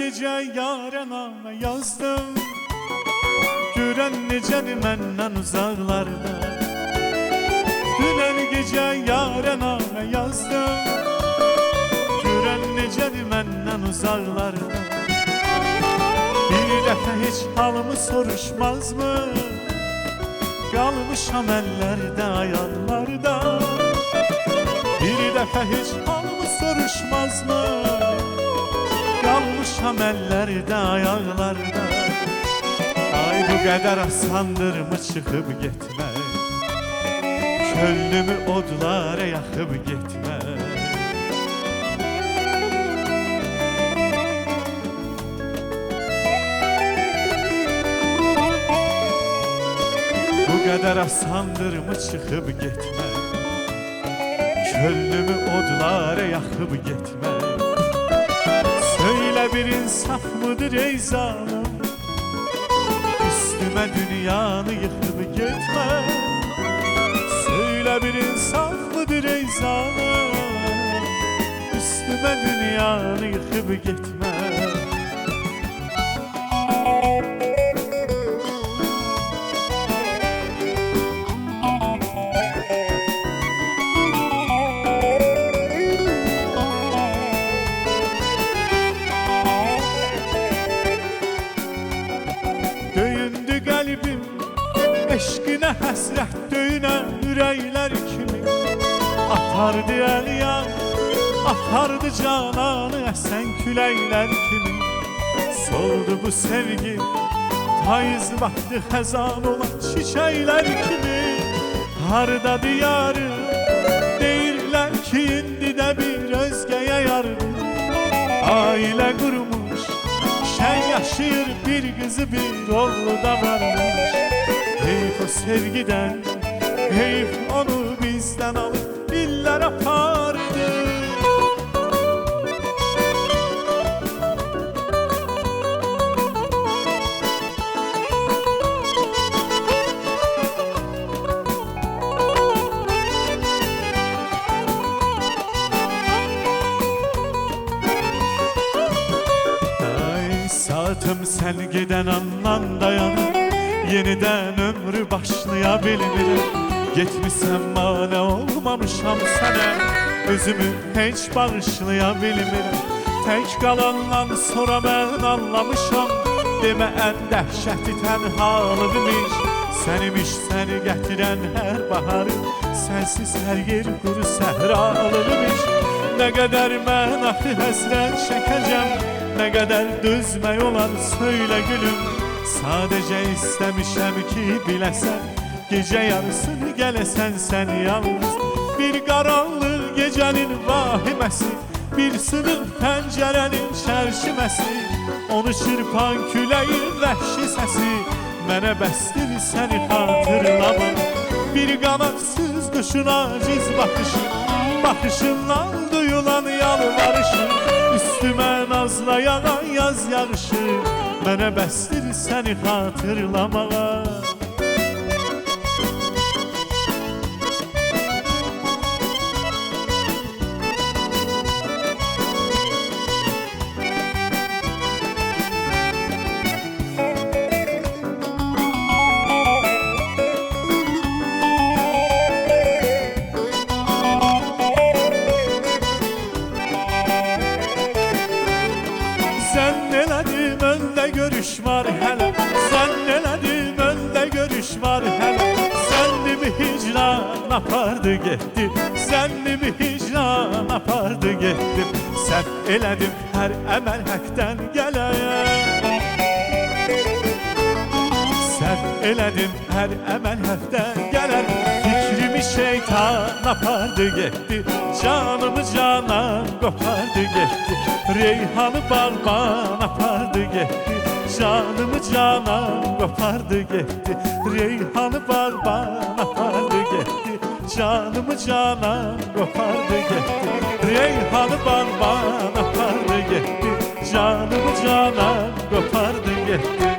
gece yâre name yazdım, gören necəni məndən uzaqlarda. Dünən gecə yâre name yazdım, gören necəni məndən uzaqlarda. Bir dəfə heç halımı soruşmaz mı? Qalmışam əllərdə, ayaqlarda. Bir dəfə heç halımı soruşmaz mı? Qalmışam əllərdə, ayaqlarda. Ay bu qədər asandırmı çıxıb getmək, könlümü odlara yaxıb getmək. Bu qədər asandırmı çıxıb getmək, könlümü odlara yaxıb getmək. Söylə bir insaf mıdır ey zalım, üstümə dünyanı yıxıb getmək. Söylə bir insaf mıdır ey zalım, üstümə dünyanı yıxıb getmək. Döyündü qəlbim eşqinə həsrət döyünən ürəklər kimi. Atardı əl yan, atardı cananı əsən küləklər kimi. Soldu bu sevgi payız vaxtı xəzan olan çiçəklər kimi. Harda diyarım, deyirlər ki indi də bir özgəyə yardım. Ailə qurmuş, şən yaşayır bir qızı bir oğlu da varmış. Heyf o sevgiden, heyf onu bizden alıp iller apardı. Saatım sen giden andan dayanır, yeniden ömrü başlayabilirim. Gitmişsem mane olmamışam sana, özümü hiç bağışlayabilirim. Tek kalandan sonra ben anlamışam, deme en dəhşəti tənhalığımış. Senimiş seni getiren her baharı, sensiz her yer kuru səhralıqmış. Ne kadar mən axı həsrət çəkəcəm, ne kadar dözmək olar söyle gülüm. Sadece istemişəm ki biləsən, gece yarısını gələsən sen yalnız. Bir qaranlıq gecenin vahiməsi, bir sınıq pəncərənin çərşiməsi. Onu çırpan küləyin vəhşi səsi, mənə bəsdir səni xatırlamaq. Bir qanadsız quşun aciz baxışı, baxışından duyulan yalvarışı. Üstümə nazla yağan yaz yağışı, mənə bəsdir səni xatırlamağa. Sen neledim önde görüş var hele, sen neledim önde görüş var hele. Senli mi hicran apardı gitti, senli mi hicran apardı gitti. Sen eledim her emel hakten geleye, sen eledim her emel hakten gelen. Fikrimi şeytan apardı gitti, canımı canan kopardı gitti. Reyhanı bağban apardı gitti, canımı canan kopardı gitti. Reyhanı bağban apardı gitti, canımı canan kopardı gitti. Reyhanı bağban apardı gitti, canımı canan kopardı gitti.